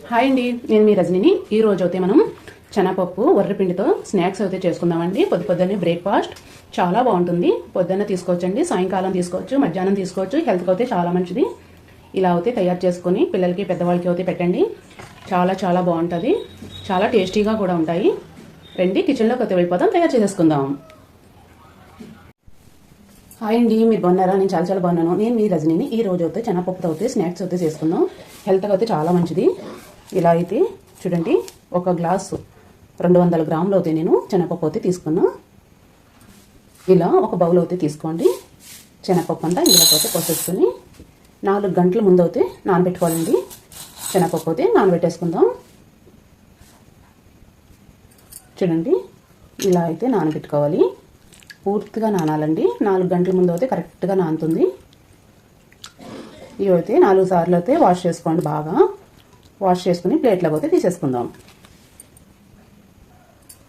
Hi అండి, నేను మీ రజనిని. ఈ రోజు అయితే మనం శనగపప్పు వర్రపిండితో స్నాక్స్ అయితే చేసుకుందామండి. పొద్దున్నే బ్రేక్ఫాస్ట్ చాలా బాగుంటుంది. పొద్దున్న తీసుకోవచ్చండి, సాయంకాలం తీసుకోవచ్చు, మధ్యాహ్నం తీసుకోవచ్చు. హెల్త్కి అయితే చాలా మంచిది. ఇలా అయితే తయారు చేసుకొని పిల్లలకి పెద్దవాళ్ళకి అయితే పెట్టండి. చాలా చాలా బాగుంటుంది, చాలా టేస్టీగా కూడా ఉంటాయి. రండి కిచెన్లోకి అయితే వెళ్ళిపోతాం, తయారు చేసేసుకుందాం. హాయ్ అండి, మీరు బాగున్నారా? నేను చాలా చాలా బాగున్నాను. నేను మీ రజనిని. ఈ రోజు అయితే శనగపప్పుతో అయితే స్నాక్స్ అయితే చేసుకుందాం. హెల్త్కి అయితే చాలా మంచిది. ఇలా అయితే చూడండి, ఒక గ్లాసు 200 గ్రాములు అయితే నేను శనగపప్పు అయితే తీసుకున్నా. ఇలా ఒక బౌల్ అయితే తీసుకోండి. శనగపప్పు అంతా ఇందులోకి అయితే పోసేసుకొని 4 గంటల ముందు అయితే నానబెట్టుకోవాలండి. శనగపప్పు అయితే నానబెట్టేసుకుందాం. చూడండి, ఇలా అయితే నానబెట్టుకోవాలి. పూర్తిగా నానాలండి. 4 గంటల ముందు అయితే కరెక్ట్గా నానుతుంది. ఇవైతే 4 సార్లు అయితే వాష్ చేసుకోండి. బాగా వాష్ చేసుకుని ప్లేట్లోకి అయితే తీసేసుకుందాం.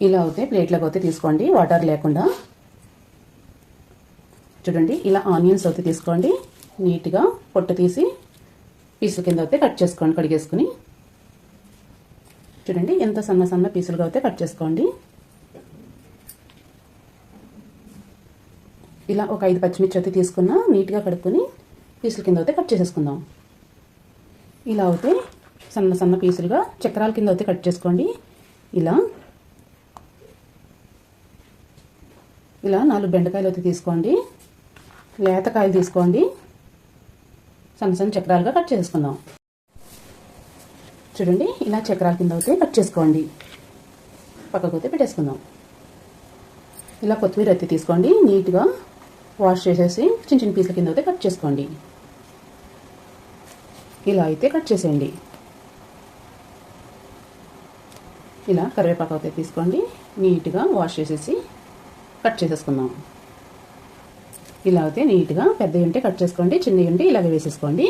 ఇలా అయితే ప్లేట్లోకి అయితే తీసుకోండి, వాటర్ లేకుండా. చూడండి, ఇలా ఆనియన్స్ అయితే తీసుకోండి. నీట్గా పొట్టు తీసి పీసుల కింద అయితే కట్ చేసుకోండి, కడిగేసుకుని. చూడండి, ఎంత సన్న సన్న పీసులుగా అయితే కట్ చేసుకోండి. ఇలా ఒక 5 పచ్చిమిర్చి అయితే తీసుకున్నా, నీట్గా కడుక్కొని పీసుల కింద అయితే కట్ చేసేసుకుందాం. ఇలా అయితే సన్న సన్న పీసులుగా చక్రాల కింద అయితే కట్ చేసుకోండి. ఇలా 4 బెండకాయలు అయితే తీసుకోండి. లేతకాయలు తీసుకోండి, సన్న సన్న చక్రాలుగా కట్ చేసుకుందాం. చూడండి, ఇలా చక్రాల కింద అయితే కట్ చేసుకోండి. పక్కకు అయితే పెట్టేసుకుందాం. ఇలా కొత్తిమీర అయితే తీసుకోండి, నీట్గా వాష్ చేసేసి చిన్న చిన్న పీసుల కింద అయితే కట్ చేసుకోండి. ఇలా అయితే కట్ చేసేయండి. ఇలా కరివేపాకు అయితే తీసుకోండి, నీట్గా వాష్ చేసేసి కట్ చేసేసుకుందాం. ఇలా అయితే నీట్గా పెద్దవి ఉంటే కట్ చేసుకోండి, చిన్నవి ఉంటే ఇలాగే వేసేసుకోండి.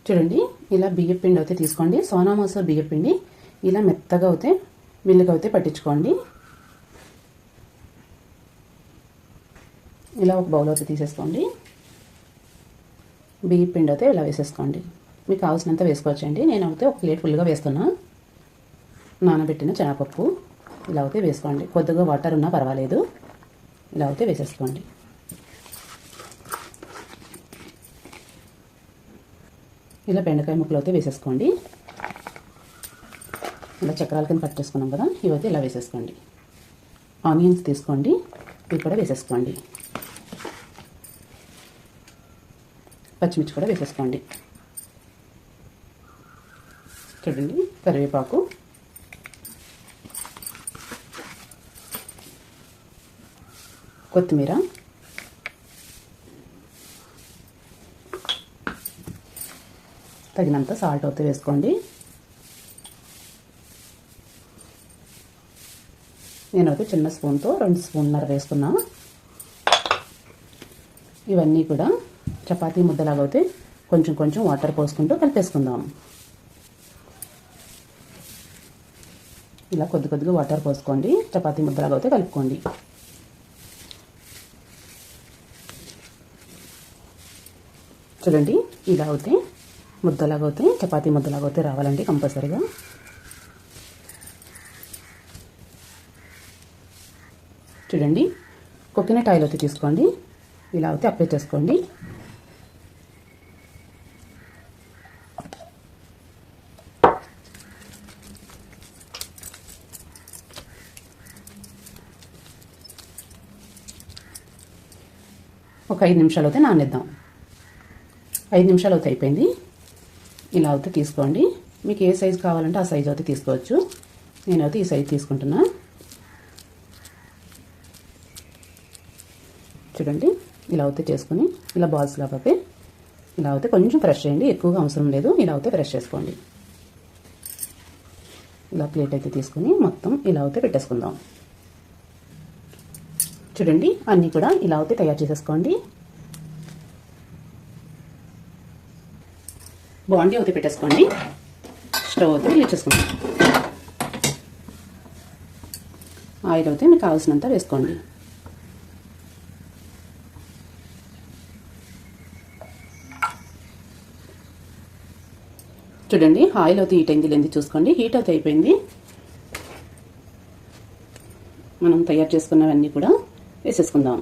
చూడండి, ఇలా బియ్యపిండి అయితే తీసుకోండి. సోనా మసూర్ బియ్యపిండి ఇలా మెత్తగా అయితే మిల్లుగా అయితే పట్టించుకోండి. ఇలా ఒక బౌల్ అయితే తీసేసుకోండి. బియ్య పిండి అయితే ఇలా వేసేసుకోండి. మీకు కావాల్సినంత వేసుకోవచ్చండి. నేను అయితే ఒక ప్లేట్ ఫుల్గా వేస్తున్నా. నానబెట్టిన శనగపప్పు ఇలా అయితే వేసుకోండి. కొద్దిగా వాటర్ ఉన్నా పర్వాలేదు, ఇలా అయితే వేసేసుకోండి. ఇలా బెండకాయ ముక్కలు అయితే వేసేసుకోండి. ఇలా చక్రాల కింద కట్ చేసుకున్నాం కదా, ఇవైతే ఇలా వేసేసుకోండి. ఆనియన్స్ తీసుకోండి, ఇవి కూడా వేసేసుకోండి. పచ్చిమిర్చి కూడా వేసేసుకోండి. చూడండి, కరివేపాకు, కొత్తిమీర, తగినంత సాల్ట్ అయితే వేసుకోండి. నేనైతే చిన్న స్పూన్తో 2 స్పూన్నర వేసుకున్నా. ఇవన్నీ కూడా చపాతీ ముద్దలాగా అయితే కొంచెం కొంచెం వాటర్ పోసుకుంటూ కలిపేసుకుందాం. ఇలా కొద్ది కొద్దిగా వాటర్ పోసుకోండి, చపాతీ ముద్దలాగా అయితే కలుపుకోండి. చూడండి, ఇలా అయితే ముద్దలాగా అయితే చపాతీ ముద్దలాగా అయితే రావాలండి కంపల్సరీగా. చూడండి, కోకోనట్ ఆయిల్ అయితే తీసుకోండి. ఇలా అయితే అప్లై చేసుకోండి. ఒక 5 నిమిషాలు అయితే నానేద్దాం. 5 నిమిషాలు అయితే అయిపోయింది. ఇలా అయితే తీసుకోండి. మీకు ఏ సైజు కావాలంటే ఆ సైజు అయితే తీసుకోవచ్చు. నేనైతే ఈ సైజు తీసుకుంటున్నా. చూడండి, ఇలా అయితే చేసుకొని ఇలా బాల్స్ లాగా ఇలా అయితే కొంచెం ఫ్రెష్ చేయండి, ఎక్కువగా అవసరం లేదు. ఇలా అయితే ఫ్రెష్ చేసుకోండి. ఇలా ప్లేట్ అయితే తీసుకొని మొత్తం ఇలా అయితే పెట్టేసుకుందాం. చూడండి, అన్నీ కూడా ఇలా అయితే తయారు చేసేసుకోండి. బాండీ అయితే పెట్టేసుకోండి. స్టవ్ అయితే వెలిగించేసుకుందాం. ఆయిల్ అయితే మీకు కావాల్సినంత వేసుకోండి. చూడండి ఆయిల్ అయితే హీట్ అయింది లేని చూసుకోండి. హీట్ అయితే అయిపోయింది. మనం తయారు చేసుకున్నవన్నీ కూడా వేసేసుకుందాం.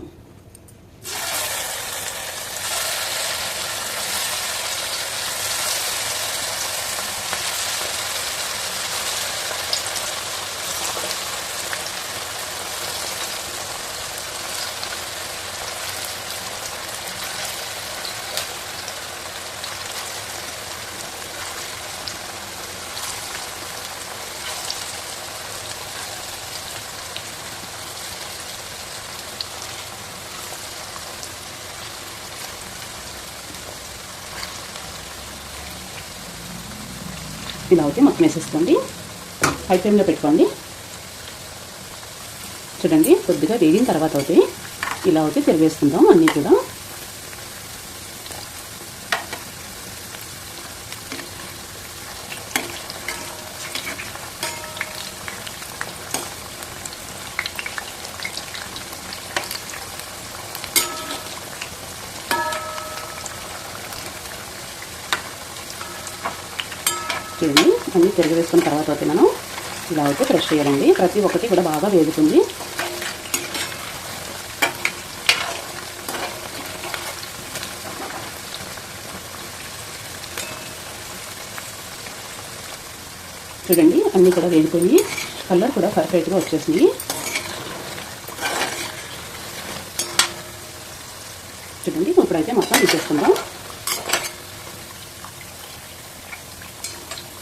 ఇలా అయితే మొత్తం వేసేసుకోండి. హై ఫ్లేమ్లో పెట్టుకోండి. చూడండి కొద్దిగా వేగిన తర్వాత అయితే ఇలా అయితే తిరిగేసుకుందాం అన్నీ కూడా. చూడండి అన్నీ తిరిగి వేసుకున్న తర్వాత అయితే మనం ఇలా అయితే ఫ్రెష్ చేయాలండి. ప్రతి ఒక్కటి కూడా బాగా వేగుతుంది. చూడండి అన్నీ కూడా వేగిపోయి కలర్ కూడా పర్ఫెక్ట్గా వచ్చేసింది. చూడండి ఇప్పుడైతే మొత్తం తీసేసుకుందాం.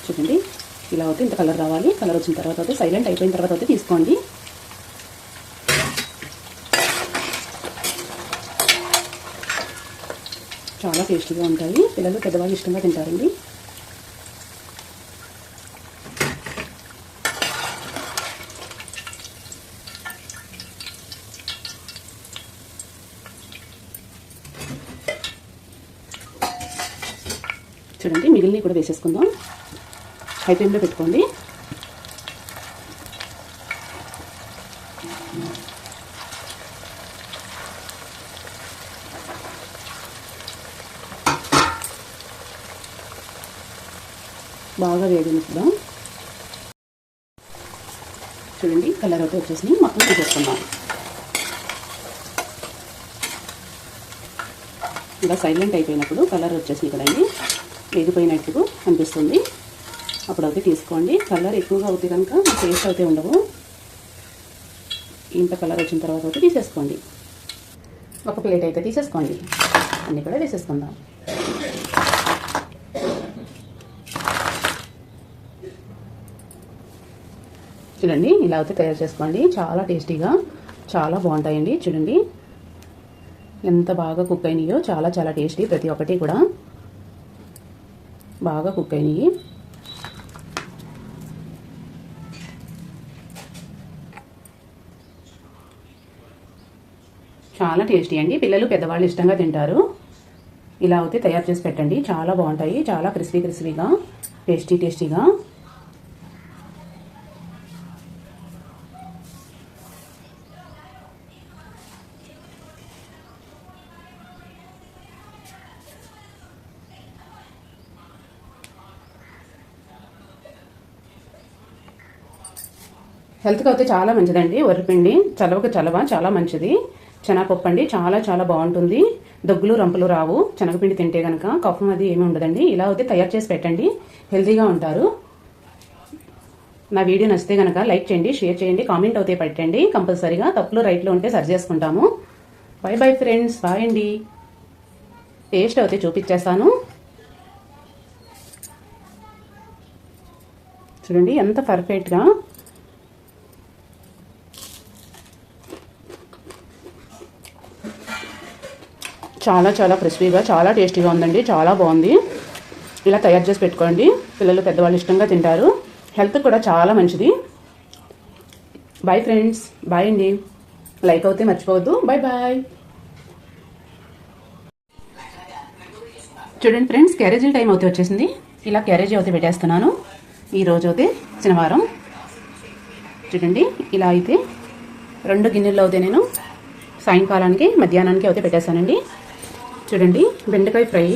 చూడండి ఇలా అయితే ఇంత కలర్ రావాలి. కలర్ వచ్చిన తర్వాత అయితే సైలెంట్ అయిపోయిన తర్వాత అయితే తీసుకోండి. చాలా టేస్టీగా ఉంటాయి. పిల్లలు పెద్దవాళ్ళు ఇష్టంగా తింటారండి. చూడండి మిగిలినవి కూడా వేసేసుకుందాం. హై ఫ్లేమ్లో పెట్టుకోండి. బాగా వేగనిద్దాం. చూడండి కలర్ అయితే వచ్చేసి మొత్తం తీసేసుకుందాం. ఇలా సైలెంట్ అయిపోయినప్పుడు కలర్ వచ్చేసి కదండి వేగిపోయినట్టు అనిపిస్తుంది. అప్పుడైతే తీసుకోండి. కలర్ ఎక్కువగా అవుతే కనుక టేస్ట్ అయితే ఉండవు. ఇంత కలర్ వచ్చిన తర్వాత అయితే తీసేసుకోండి. ఒక ప్లేట్ అయితే తీసేసుకోండి. అన్నీ కూడా వేసేసుకుందాం. చూడండి ఇలా అయితే తయారు చేసుకోండి. చాలా టేస్టీగా చాలా బాగుంటాయండి. చూడండి ఎంత బాగా కుక్ అయినాయో. చాలా చాలా టేస్టీ. ప్రతి ఒక్కటి కూడా బాగా కుక్ అయినాయి. చాలా టేస్టీ అండి. పిల్లలు పెద్దవాళ్ళు ఇష్టంగా తింటారు. ఇలా అయితే తయారు చేసి పెట్టండి. చాలా బాగుంటాయి. చాలా క్రిస్పీగా టేస్టీగా. హెల్త్కి అయితే చాలా మంచిదండి. వరిపిండి చలవకు చలవ చాలా మంచిది. శనగపప్పు అండి చాలా చాలా బాగుంటుంది. దగ్గులు రంపులు రావు శనగపిండి తింటే కనుక. కఫం అది ఏమి ఉండదండి. ఇలా అయితే తయారు చేసి పెట్టండి. హెల్తీగా ఉంటారు. నా వీడియో నచ్చితే కనుక లైక్ చేయండి, షేర్ చేయండి, కామెంట్ అయితే పెట్టండి. కంపల్సరీగా తప్పులు రైట్లో ఉంటే సరి చేసుకుంటాము. By bye friends. బాయ్ అండి. టేస్ట్ అయితే చూపించేస్తాను. చూడండి ఎంత పర్ఫెక్ట్గా చాలా చాలా క్రిస్పీగా చాలా టేస్టీగా ఉందండి. చాలా బాగుంది. ఇలా తయారు చేసి పెట్టుకోండి. పిల్లలు పెద్దవాళ్ళు ఇష్టంగా తింటారు. హెల్త్ కూడా చాలా మంచిది. Bye friends. బాయ్ అండి. లైక్ అవుతే మర్చిపోవద్దు. Bye bye. చూడండి ఫ్రెండ్స్ క్యారేజీల టైం అయితే వచ్చేసింది. ఇలా క్యారేజీ అయితే పెట్టేస్తున్నాను. ఈరోజు అయితే శనివారం. చూడండి ఇలా అయితే 2 గిన్నెల్లో అయితే నేను సాయంకాలానికి మధ్యాహ్నానికి అయితే పెట్టేశానండి. చూడండి బెండకాయ ఫ్రై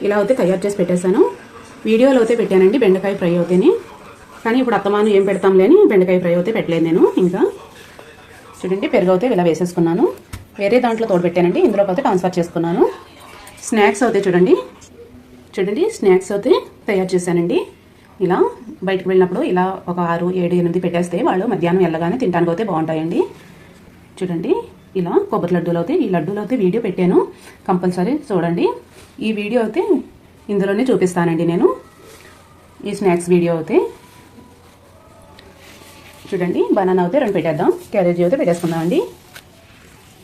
ఇలా అయితే తయారు చేసి పెట్టేశాను. వీడియోలో అయితే పెట్టానండి బెండకాయ ఫ్రై అవుతేని, కానీ ఇప్పుడు అత్తమాను ఏం పెడతాంలే అని బెండకాయ ఫ్రై అయితే పెట్టలేదు నేను. ఇంకా చూడండి పెరుగు అయితే ఇలా వేసేసుకున్నాను. వేరే దాంట్లో తోడు పెట్టానండి, ఇందులోకి అయితే ట్రాన్స్ఫర్ చేసుకున్నాను. స్నాక్స్ అయితే చూడండి స్నాక్స్ అయితే తయారు చేశానండి. ఇలా బయటకు వెళ్ళినప్పుడు ఇలా ఒక 6, 7, 8 పెట్టేస్తే వాళ్ళు మధ్యాహ్నం వెళ్ళగానే తినడానికి అయితే బాగుంటాయండి. చూడండి ఇలా కొబ్బరి లడ్డూలు అయితే, ఈ లడ్డూలు అయితే వీడియో పెట్టాను, కంపల్సరీ చూడండి. ఈ వీడియో అయితే ఇందులోనే చూపిస్తానండి నేను, ఈ స్నాక్స్ వీడియో అయితే. చూడండి బనానా అయితే 2 పెట్టేద్దాం, క్యారేజీ అయితే పెట్టేసుకుందామండి.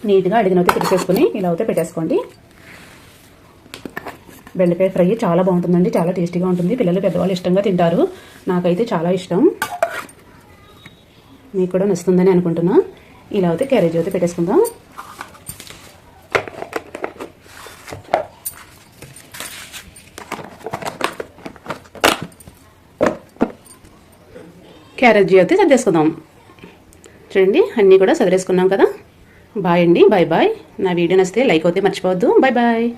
నీట్గా అడిగిన అయితే పెట్టేసుకుని ఇలా అయితే పెట్టేసుకోండి. బెండకాయ ఫ్రై చాలా బాగుంటుందండి, చాలా టేస్టీగా ఉంటుంది. పిల్లలు పెద్దవాళ్ళు ఇష్టంగా తింటారు, నాకైతే చాలా ఇష్టం. మీకు కూడా నచ్చుతుందని అనుకుంటున్నా. ఇలా అయితే క్యారేజీ అయితే పెట్టేసుకుందాం. క్యారేజీ అయితే సర్దేసుకుందాం. చూడండి అన్నీ కూడా సదిరేసుకున్నాం కదా. బాయ్ అండి, బాయ్ బాయ్. నా వీడియో నచ్చితే లైక్ అయితే మర్చిపోవద్దు. Bye bye.